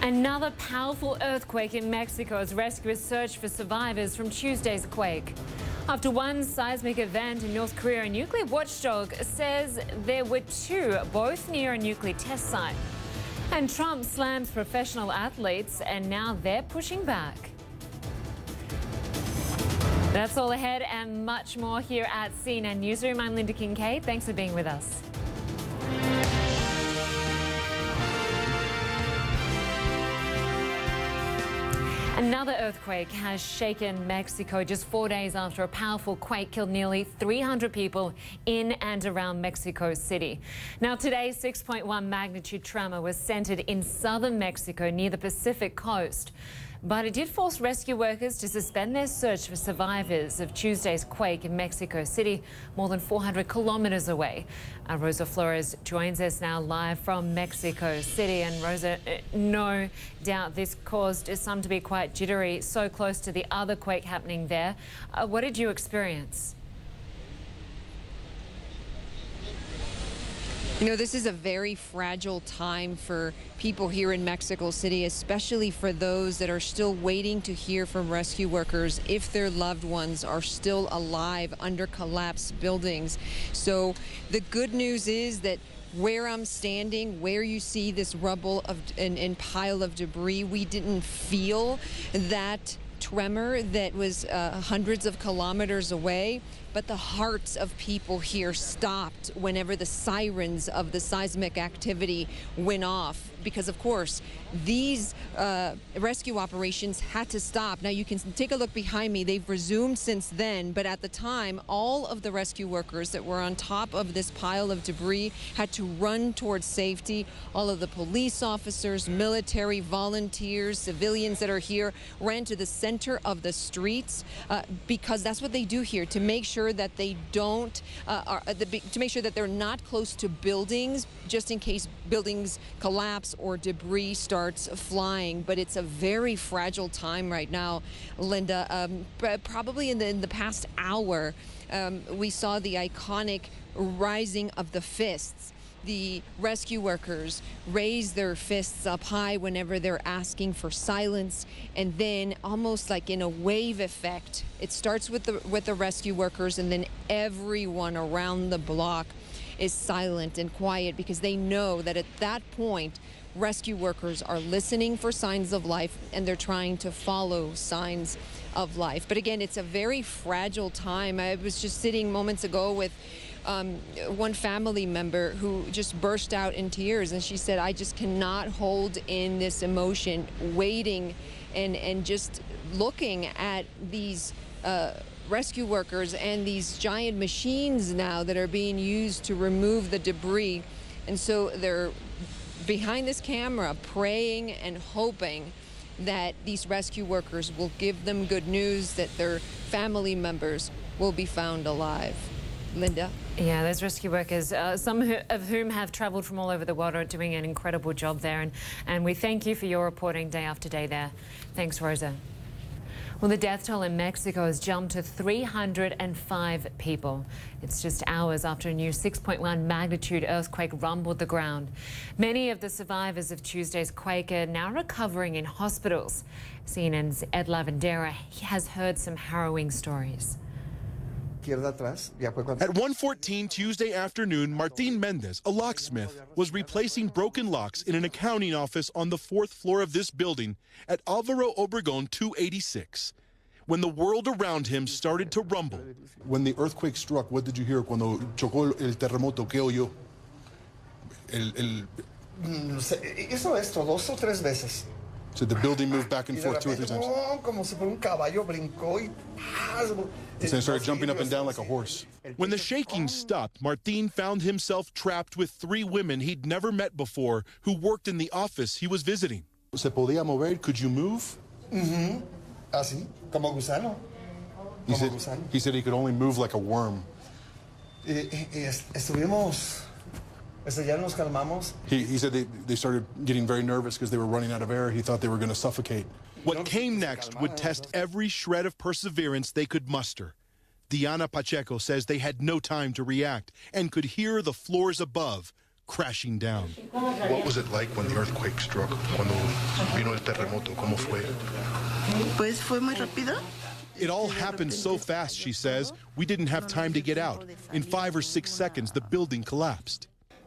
Another powerful earthquake in Mexico as rescuers search for survivors from Tuesday's quake. After one seismic event in North Korea, a nuclear watchdog says there were two, both near a nuclear test site. And Trump slams professional athletes, and now they're pushing back. That's all ahead and much more here at CNN Newsroom. I'm Linda Kincaid. Thanks for being with us. Another earthquake has shaken Mexico just 4 days after a powerful quake killed nearly 300 people in and around Mexico City. Now, today's 6.1 magnitude tremor was centered in southern Mexico near the Pacific coast. But it did force rescue workers to suspend their search for survivors of Tuesday's quake in Mexico City, more than 400 kilometers away. Rosa Flores joins us now live from Mexico City. And Rosa, no doubt this caused some to be quite jittery, so close to the other quake happening there. What did you experience? You know, this is a very fragile time for people here in Mexico City, especially for those that are still waiting to hear from rescue workers if their loved ones are still alive under collapsed buildings. So the good news is that where I'm standing, where you see this rubble and pile of debris, we didn't feel that tremor that was hundreds of kilometers away. But the hearts of people here stopped whenever the sirens of the seismic activity went off, because of course these rescue operations had to stop. Now you can take a look behind me. They've resumed since then, but at the time all of the rescue workers that were on top of this pile of debris had to run towards safety. All of the police officers, military, volunteers, civilians that are here ran to the center of the streets because that's what they do here, to make sure that they don't, to make sure that they're not close to buildings, just in case buildings collapse or debris starts flying. But it's a very fragile time right now, Linda. Probably in the past hour, we saw the iconic rising of the fists. The rescue workers raise their fists up high whenever they're asking for silence, and then almost like in a wave effect, it starts with the rescue workers, and then everyone around the block is silent and quiet because they know that at that point rescue workers are listening for signs of life and they're trying to follow signs of life. But again, it's a very fragile time. I was just sitting moments ago with one family member who just burst out in tears, and she said, I just cannot hold in this emotion, waiting and just looking at these rescue workers and these giant machines now that are being used to remove the debris. And so they're behind this camera praying and hoping that these rescue workers will give them good news, that their family members will be found alive. Linda? Yeah, those rescue workers, some of whom have travelled from all over the world, are doing an incredible job there. And we thank you for your reporting day after day there. Thanks, Rosa. Well, the death toll in Mexico has jumped to 305 people. It's just hours after a new 6.1 magnitude earthquake rumbled the ground. Many of the survivors of Tuesday's quake are now recovering in hospitals. CNN's Lavendera has heard some harrowing stories. At 1:14 Tuesday afternoon, Martin Mendez, a locksmith, was replacing broken locks in an accounting office on the 4th floor of this building at Álvaro Obregón 286, when the world around him started to rumble. When the earthquake struck, what did you hear cuando chocó el terremoto? ¿Qué oyó? Hizo esto 2 o 3 veces. So the building moved back and forth 2 or 3 times. Como si fuera un caballo, brincó y then it started jumping up and down like a horse. When the shaking stopped, Martin found himself trapped with 3 women he'd never met before who worked in the office he was visiting. ¿Se podía mover? Could you move? Así, como gusano. He said he could only move like a worm. Estuvimos... Ya nos calmamos. He said they started getting very nervous because they were running out of air. He thought they were going to suffocate. What came next would test every shred of perseverance they could muster. Diana Pacheco says they had no time to react and could hear the floors above crashing down. What was it like when the earthquake struck? Cuando vino el terremoto, ¿cómo fue? Pues fue muy rápido. It all happened so fast, she says, we didn't have time to get out. In 5 or 6 seconds, the building collapsed.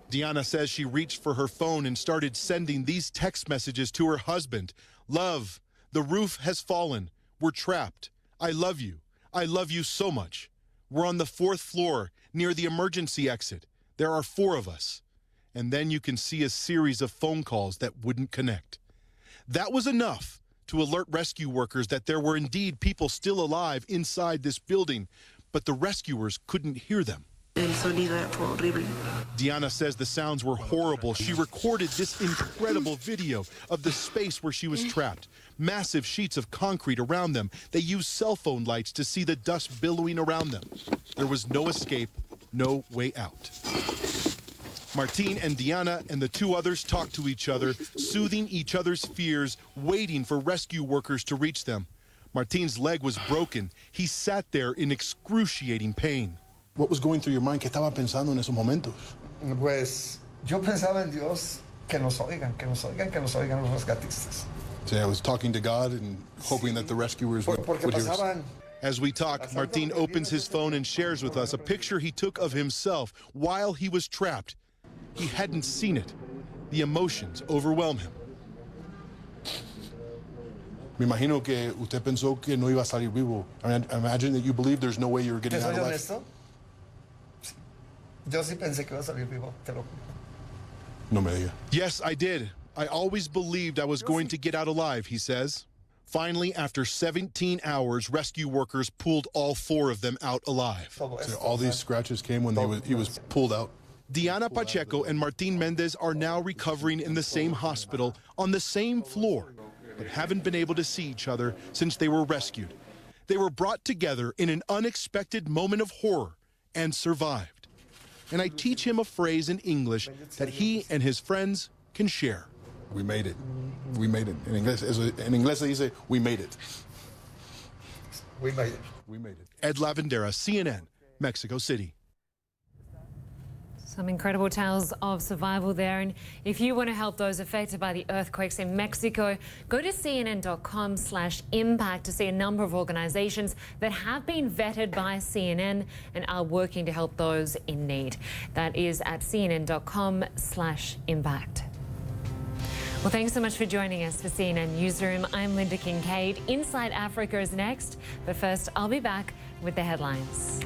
Diana says she reached for her phone and started sending these text messages to her husband. Love, the roof has fallen. We're trapped. I love you. I love you so much. We're on the 4th floor near the emergency exit. There are 4 of us. And then you can see a series of phone calls that wouldn't connect. That was enough to alert rescue workers that there were indeed people still alive inside this building, but the rescuers couldn't hear them. El sonido fue horrible. Diana says the sounds were horrible. She recorded this incredible video of the space where she was trapped. Massive sheets of concrete around them. They used cell phone lights to see the dust billowing around them. There was no escape, no way out. Martin and Diana and the 2 others talked to each other, soothing each other's fears, waiting for rescue workers to reach them. Martin's leg was broken. He sat there in excruciating pain. What was going through your mind? ¿Qué estaba pensando en esos momentos? Pues yo pensaba en Dios que nos oigan, que nos oigan, que nos oigan los rescatistas. So I was talking to God and hoping that the rescuers would Porque hear us. pasaban. As we talk, Martin opens his phone and shares with us a picture he took of himself while he was trapped. He hadn't seen it. The emotions overwhelm him. Me imagino que usted pensó que no iba a salir vivo. I imagine that you believe there's no way you were ¿Te getting out soy alive. honesto? Sí. Yo sí pensé que iba a salir vivo, te lo juro. No me diga. Yes, I did. I always believed I was going to get out alive, he says. Finally, after 17 hours, rescue workers pulled all 4 of them out alive. Todo So esto, all these scratches came when he was pulled out. Diana Pacheco and Martin Mendez are now recovering in the same hospital on the same floor, but haven't been able to see each other since they were rescued. They were brought together in an unexpected moment of horror and survived. And I teach him a phrase in English that he and his friends can share. We made it. We made it. In inglés se dice, we made it. We made it. We made it. Ed Lavendera, CNN, Mexico City. Some incredible tales of survival there. And if you want to help those affected by the earthquakes in Mexico, go to cnn.com/impact to see a number of organizations that have been vetted by CNN and are working to help those in need. That is at cnn.com/impact. Well, thanks so much for joining us for CNN Newsroom. I'm Linda Kincaid. Inside Africa is next. But first, I'll be back with the headlines.